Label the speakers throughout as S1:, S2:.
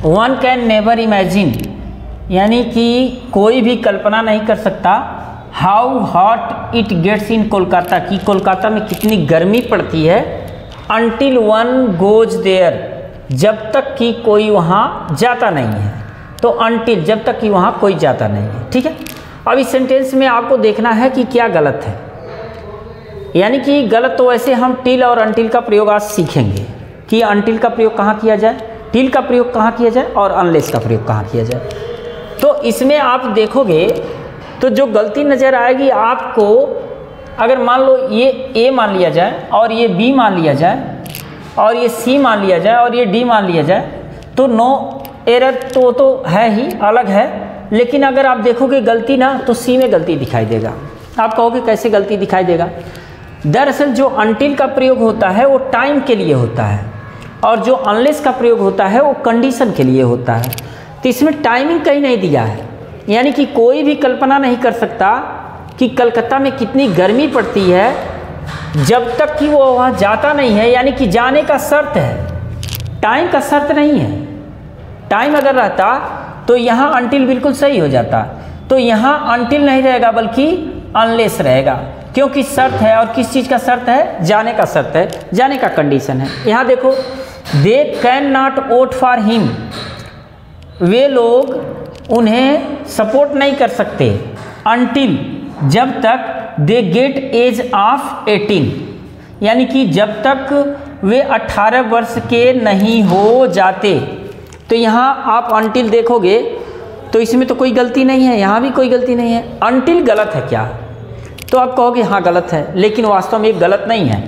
S1: One can never imagine, यानी कि कोई भी कल्पना नहीं कर सकता, हाउ हॉट इट गेट्स इन कोलकाता, कि कोलकाता में कितनी गर्मी पड़ती है, अनटिल वन गोज देयर, जब तक कि कोई वहाँ जाता नहीं है। तो अनटिल, जब तक कि वहाँ कोई जाता नहीं है। ठीक है, अब इस सेंटेंस में आपको देखना है कि क्या गलत है, यानी कि गलत तो वैसे हम टिल और अनटिल का प्रयोग आज सीखेंगे कि अनटिल का प्रयोग कहाँ किया जाए, टिल का प्रयोग कहाँ किया जाए और अनलेस का प्रयोग कहाँ किया जाए। तो इसमें आप देखोगे तो जो गलती नज़र आएगी आपको, अगर मान लो ये ए मान लिया जाए और ये बी मान लिया जाए और ये सी मान लिया जाए और ये डी मान लिया जाए, तो नो एरर तो है ही, अलग है। लेकिन अगर आप देखोगे गलती ना, तो सी में गलती दिखाई देगा। आप कहोगे कैसे गलती दिखाई देगा? दरअसल जो अनटिल का प्रयोग होता है वो टाइम के लिए होता है और जो अनलेस का प्रयोग होता है वो कंडीशन के लिए होता है। तो इसमें टाइमिंग कहीं नहीं दिया है, यानी कि कोई भी कल्पना नहीं कर सकता कि कलकत्ता में कितनी गर्मी पड़ती है जब तक कि वो वहाँ जाता नहीं है, यानी कि जाने का शर्त है, टाइम का शर्त नहीं है। टाइम अगर रहता तो यहाँ अनटिल बिल्कुल सही हो जाता, तो यहाँ अनटिल नहीं रहेगा बल्कि अनलेस रहेगा, क्योंकि शर्त है। और किस चीज़ का शर्त है? जाने का शर्त है, जाने का कंडीशन है। यहाँ देखो, they can not vote for him, वे लोग उन्हें सपोर्ट नहीं कर सकते, अनटिल, जब तक दे गेट एज ऑफ 18, यानी कि जब तक वे 18 वर्ष के नहीं हो जाते। तो यहाँ आप अनटिल देखोगे तो इसमें तो कोई गलती नहीं है, यहाँ भी कोई गलती नहीं है। अनटिल गलत है क्या? तो आप कहोगे हाँ गलत है, लेकिन वास्तव में गलत नहीं है।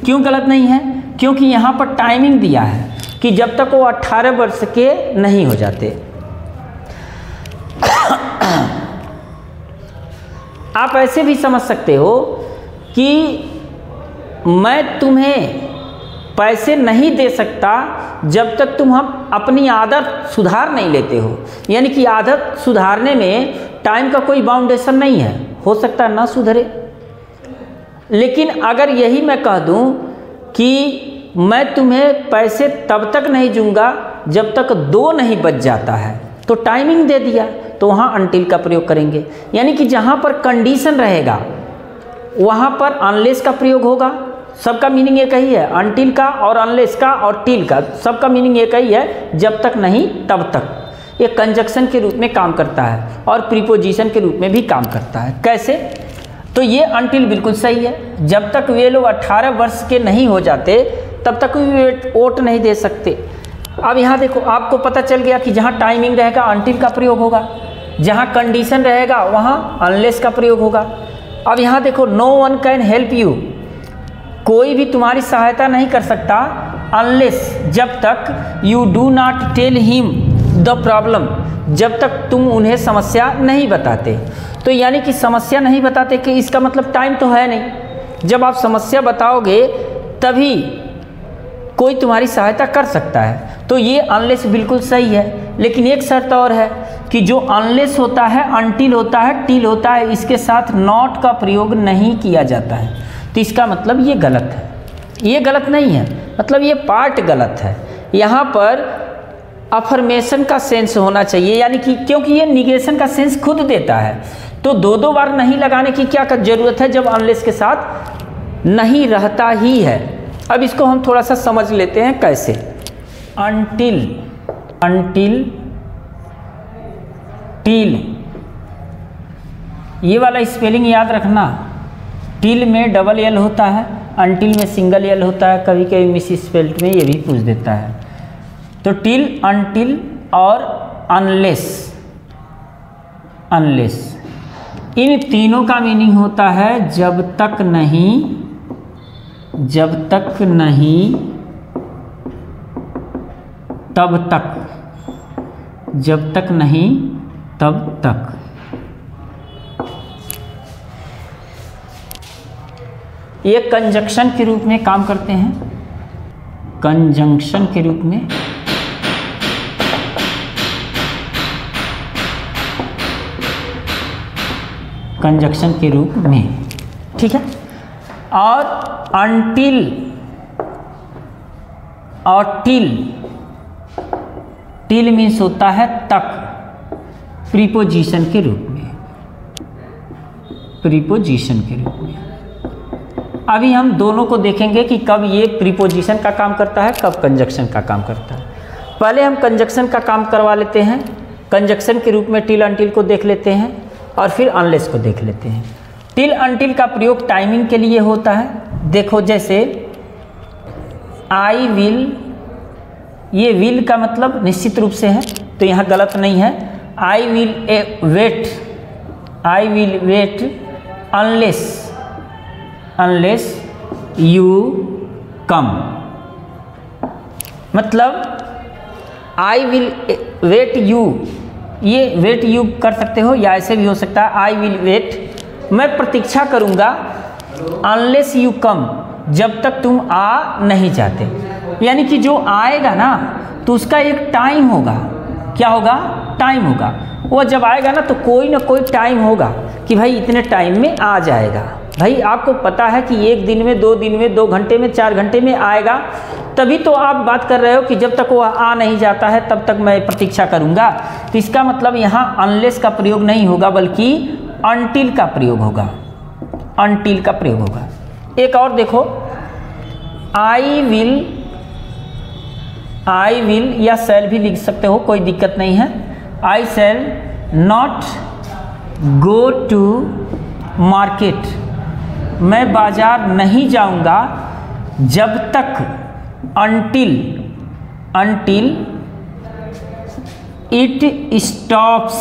S1: क्यों गलत नहीं है? क्योंकि यहाँ पर टाइमिंग दिया है कि जब तक वो 18 वर्ष के नहीं हो जाते। आप ऐसे भी समझ सकते हो कि मैं तुम्हें पैसे नहीं दे सकता जब तक तुम हम अपनी आदत सुधार नहीं लेते हो, यानी कि आदत सुधारने में टाइम का कोई बाउंडेशन नहीं है, हो सकता है ना सुधरे। लेकिन अगर यही मैं कह दूं कि मैं तुम्हें पैसे तब तक नहीं दूंगा जब तक 2 नहीं बज जाता है, तो टाइमिंग दे दिया, तो वहाँ अनटिल का प्रयोग करेंगे। यानी कि जहाँ पर कंडीशन रहेगा वहाँ पर अनलेस का प्रयोग होगा। सबका मीनिंग एक ही है, अनटिल का और अनलेस का और टिल का, सबका मीनिंग एक ही है, जब तक नहीं तब तक। ये कंजक्शन के रूप में काम करता है और प्रीपोजिशन के रूप में भी काम करता है। कैसे? तो ये अनटिल बिल्कुल सही है, जब तक वे लोग 18 वर्ष के नहीं हो जाते तब तक वे वोट नहीं दे सकते। अब यहाँ देखो, आपको पता चल गया कि जहाँ टाइमिंग रहेगा अनटिल का प्रयोग होगा, जहाँ कंडीशन रहेगा वहाँ अनलेस का प्रयोग होगा। अब यहाँ देखो, no one can help you, कोई भी तुम्हारी सहायता नहीं कर सकता, अनलेस, जब तक you do not tell him the problem, जब तक तुम उन्हें समस्या नहीं बताते। तो यानी कि समस्या नहीं बताते कि इसका मतलब टाइम तो है नहीं। जब आप समस्या बताओगे तभी कोई तुम्हारी सहायता कर सकता है। तो ये अनलेस बिल्कुल सही है, लेकिन एक शर्त और है कि जो अनलेस होता है, अनटिल होता है, टिल होता है, इसके साथ नॉट का प्रयोग नहीं किया जाता है। तो इसका मतलब ये गलत है, ये गलत नहीं है, मतलब ये पार्ट गलत है। यहाँ पर अफर्मेशन का सेंस होना चाहिए, यानी कि क्योंकि ये निगेशन का सेंस खुद देता है, तो 2 बार नहीं लगाने की क्या जरूरत है जब अनलेस के साथ नहीं रहता ही है। अब इसको हम थोड़ा सा समझ लेते हैं कैसे। अनटिल, अनटिल, टिल, ये वाला स्पेलिंग याद रखना। टिल में डबल एल होता है, अनटिल में सिंगल एल होता है, कभी कभी मिस स्पेल्ड में ये भी पूछ देता है। तो टिल, अनटिल और अनलेस, अनलेस, इन तीनों का मीनिंग होता है जब तक नहीं, जब तक नहीं तब तक, जब तक नहीं तब तक। ये कंजंक्शन के रूप में काम करते हैं, कंजंक्शन के रूप में। कंजंक्शन के रूप में, ठीक है। और अनटिल और टिल, टिल मीन्स होता है तक, प्रीपोजिशन के रूप में, प्रीपोजिशन के रूप में। अभी हम दोनों को देखेंगे कि कब ये प्रीपोजिशन का काम करता है, कब कंजक्शन का काम करता है। पहले हम कंजक्शन का काम करवा लेते हैं। कंजक्शन के रूप में टिल अनटिल को देख लेते हैं और फिर अनलेस को देख लेते हैं। टिल अनटिल का प्रयोग टाइमिंग के लिए होता है। देखो जैसे आई विल, ये विल का मतलब निश्चित रूप से है, तो यहाँ गलत नहीं है। I will wait, I will wait unless you come, मतलब आई विल वेट यू, ये वेट यू कर सकते हो या ऐसे भी हो सकता है आई विल वेट, मैं प्रतीक्षा करूँगा अनलेस यू कम, जब तक तुम आ नहीं जाते। यानी कि जो आएगा ना तो उसका एक टाइम होगा। क्या होगा? टाइम होगा। वो जब आएगा ना तो कोई ना कोई टाइम होगा कि भाई इतने टाइम में आ जाएगा। भाई आपको पता है कि 1 दिन में, 2 दिन में, 2 घंटे में, 4 घंटे में आएगा, तभी तो आप बात कर रहे हो कि जब तक वो आ नहीं जाता है तब तक मैं प्रतीक्षा करूँगा। तो इसका मतलब यहाँ अनलेस का प्रयोग नहीं होगा बल्कि अनटिल का प्रयोग होगा, अनटिल का प्रयोग होगा। एक और देखो, आई विल या शैल भी लिख सकते हो, कोई दिक्कत नहीं है। I shall not go to market, मैं बाजार नहीं जाऊंगा जब तक until it stops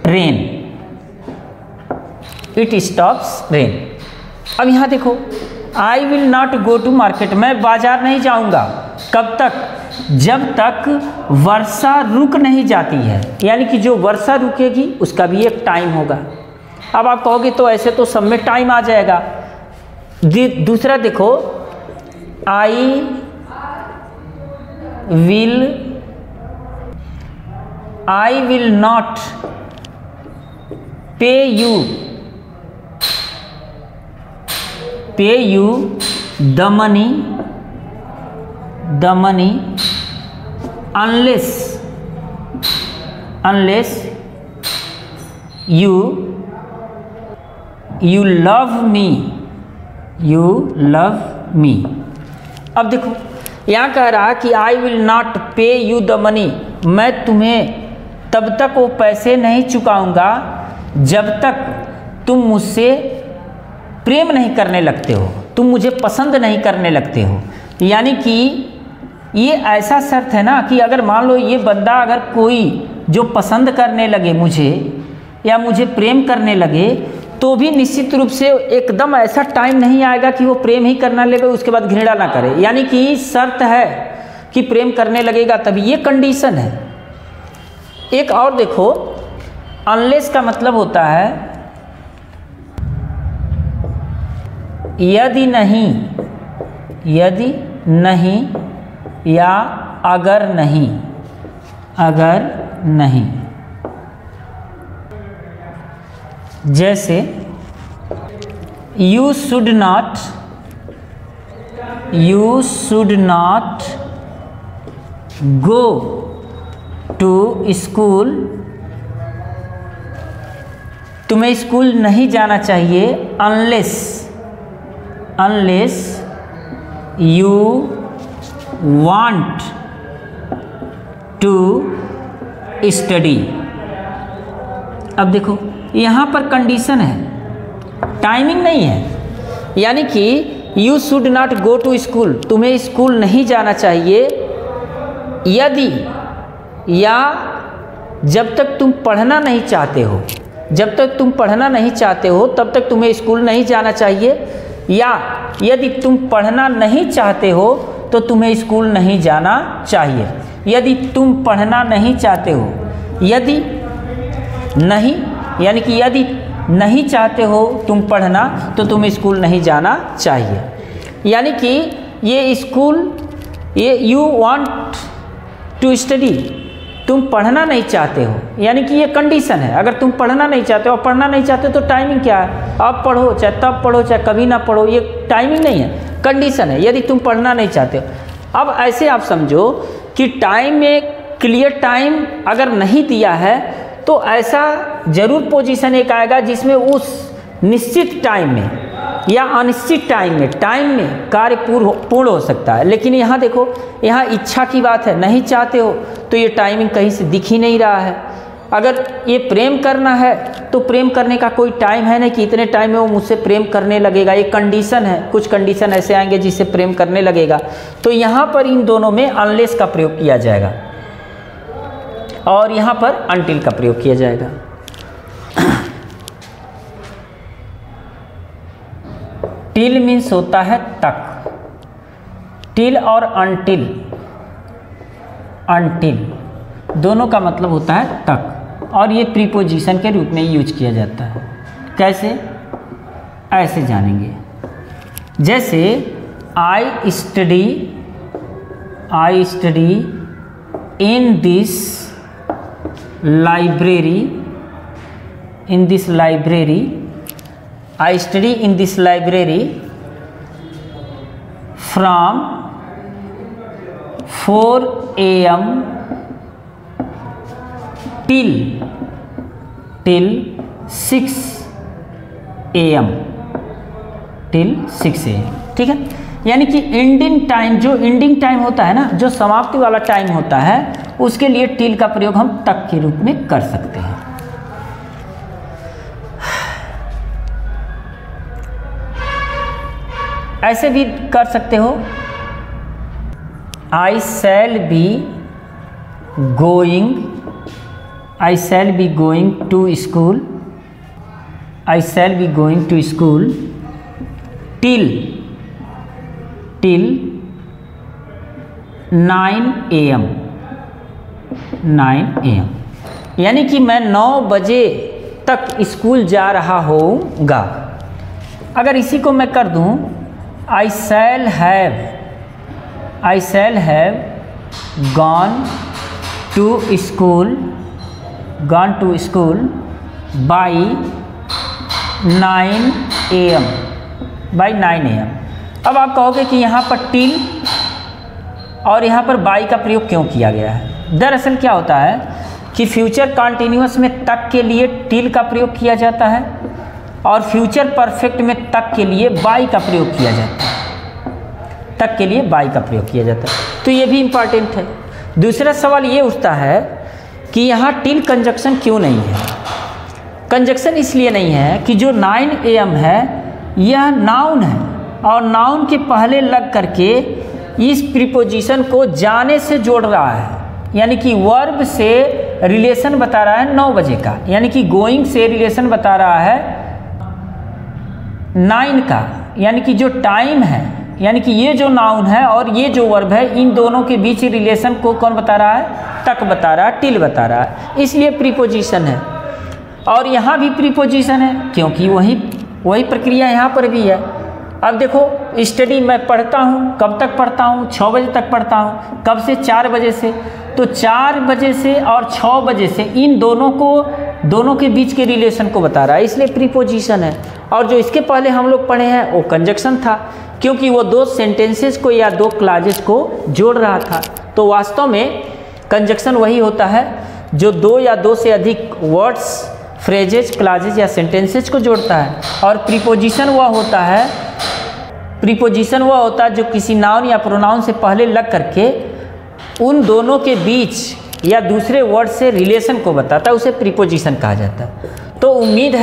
S1: rain, it stops rain. अब यहाँ देखो, I will not go to market, मैं बाजार नहीं जाऊँगा, कब तक? जब तक वर्षा रुक नहीं जाती है। यानी कि जो वर्षा रुकेगी उसका भी एक टाइम होगा। अब आप कहोगे तो ऐसे तो सब में टाइम आ जाएगा। दूसरा देखो, आई विल नॉट पे you the money unless you love me। अब देखो यहाँ कह रहा कि आई विल नॉट पे यू द मनी, मैं तुम्हें तब तक वो पैसे नहीं चुकाऊंगा जब तक तुम मुझसे प्रेम नहीं करने लगते हो, तुम मुझे पसंद नहीं करने लगते हो। यानी कि ये ऐसा शर्त है ना कि अगर मान लो ये बंदा अगर कोई जो पसंद करने लगे मुझे या मुझे प्रेम करने लगे तो भी निश्चित रूप से एकदम ऐसा टाइम नहीं आएगा कि वो प्रेम ही करना लगे उसके बाद घृणा ना करे। यानी कि शर्त है कि प्रेम करने लगेगा तभी, ये कंडीशन है। एक और देखो, अनलेस का मतलब होता है यदि नहीं या अगर नहीं। जैसे you should not go to school, तुम्हें स्कूल नहीं जाना चाहिए unless you want to study. अब देखो यहाँ पर कंडीशन है, टाइमिंग नहीं है। यानी कि you should not go to school, तुम्हें स्कूल नहीं जाना चाहिए यदि या जब तक तुम पढ़ना नहीं चाहते हो, जब तक तुम पढ़ना नहीं चाहते हो तब तक तुम्हें स्कूल नहीं जाना चाहिए, या यदि तुम पढ़ना नहीं चाहते हो तो तुम्हें स्कूल नहीं जाना चाहिए। यदि तुम पढ़ना नहीं चाहते हो, यदि नहीं यानी कि यदि नहीं चाहते हो तुम पढ़ना तो तुम्हें स्कूल नहीं जाना चाहिए। यानी कि ये स्कूल, ये यू वांट टू स्टडी, तुम पढ़ना नहीं चाहते हो, यानी कि ये कंडीशन है। अगर तुम पढ़ना नहीं चाहते हो, पढ़ना नहीं चाहते तो टाइमिंग क्या है? अब पढ़ो चाहे तब पढ़ो चाहे कभी ना पढ़ो, ये टाइमिंग नहीं है, कंडीशन है। यदि तुम पढ़ना नहीं चाहते हो, अब ऐसे आप समझो कि टाइम में क्लियर टाइम अगर नहीं दिया है तो ऐसा ज़रूर पोजीशन एक आएगा जिसमें उस निश्चित टाइम में या अनिश्चित टाइम में कार्य पूर्ण हो सकता है। लेकिन यहाँ देखो, यहाँ इच्छा की बात है, नहीं चाहते हो तो ये टाइमिंग कहीं से दिख ही नहीं रहा है। अगर ये प्रेम करना है तो प्रेम करने का कोई टाइम है नहीं कि इतने टाइम में वो मुझसे प्रेम करने लगेगा। ये कंडीशन है, कुछ कंडीशन ऐसे आएंगे जिससे प्रेम करने लगेगा। तो यहाँ पर इन दोनों में अनलेस का प्रयोग किया जाएगा और यहाँ पर अनटिल का प्रयोग किया जाएगा। टिल मीन्स होता है तक, टिल और अनटिल दोनों का मतलब होता है तक, और ये प्रीपोजिशन के रूप में यूज किया जाता है। कैसे, ऐसे जानेंगे। जैसे I study in this library, I study in this library from 4 AM till 6 AM ठीक है। यानी कि एंडिंग टाइम, जो एंडिंग टाइम होता है ना, जो समाप्ति वाला टाइम होता है, उसके लिए टिल का प्रयोग हम तक के रूप में कर सकते हैं। ऐसे भी कर सकते हो, I shall be going to school till 9 AM। यानी कि मैं 9 बजे तक स्कूल जा रहा होऊंगा। अगर इसी को मैं कर दूं, I shall have gone to school by 9 AM। अब आप कहोगे कि यहाँ पर टिल और यहाँ पर बाई का प्रयोग क्यों किया गया है। दरअसल क्या होता है कि फ्यूचर कॉन्टिन्यूअस में तक के लिए टिल का प्रयोग किया जाता है और फ्यूचर परफेक्ट में तक के लिए बाई का प्रयोग किया जाता है। तो ये भी इम्पॉर्टेंट है। दूसरा सवाल ये उठता है कि यहाँ टिल कंजक्शन क्यों नहीं है। कंजक्शन इसलिए नहीं है कि जो 9 AM है यह नाउन है और नाउन के पहले लग करके इस प्रीपोजिशन को जाने से जोड़ रहा है, यानी कि वर्ब से रिलेशन बता रहा है 9 बजे का, यानी कि गोइंग से रिलेशन बता रहा है 9 का, यानी कि जो टाइम है, यानी कि ये जो नाउन है और ये जो वर्ब है, इन दोनों के बीच रिलेशन को कौन बता रहा है, तक बता रहा है, टिल बता रहा है, इसलिए प्रीपोजिशन है। और यहाँ भी प्रीपोजिशन है क्योंकि वही प्रक्रिया यहाँ पर भी है। अब देखो, स्टडी मैं पढ़ता हूँ, कब तक पढ़ता हूँ, 6 बजे तक पढ़ता हूँ। कब से, 4 बजे से। तो 4 बजे से और 6 बजे से, इन दोनों के बीच के रिलेशन को बता रहा है, इसलिए प्रीपोजिशन है। और जो इसके पहले हम लोग पढ़े हैं वो कंजक्शन था, क्योंकि वो 2 सेंटेंसेस को या 2 क्लाजेस को जोड़ रहा था। तो वास्तव में कंजक्शन वही होता है जो 2 या 2 से अधिक वर्ड्स, फ्रेजेज, क्लाजेज या सेंटेंसेस को जोड़ता है। और प्रीपोजिशन वह होता है जो किसी नाउन या प्रोनाउन से पहले लग करके उन दोनों के बीच या दूसरे वर्ड से रिलेशन को बताता है, उसे प्रीपोजिशन कहा जाता है। तो उम्मीद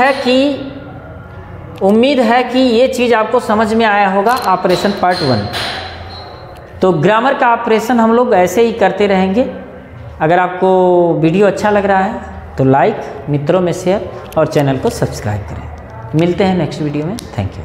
S1: है कि ये चीज़ आपको समझ में आया होगा, ऑपरेशन पार्ट 1। तो ग्रामर का ऑपरेशन हम लोग ऐसे ही करते रहेंगे। अगर आपको वीडियो अच्छा लग रहा है तो लाइक, मित्रों में शेयर और चैनल को सब्सक्राइब करें। मिलते हैं नेक्स्ट वीडियो में। Thank you.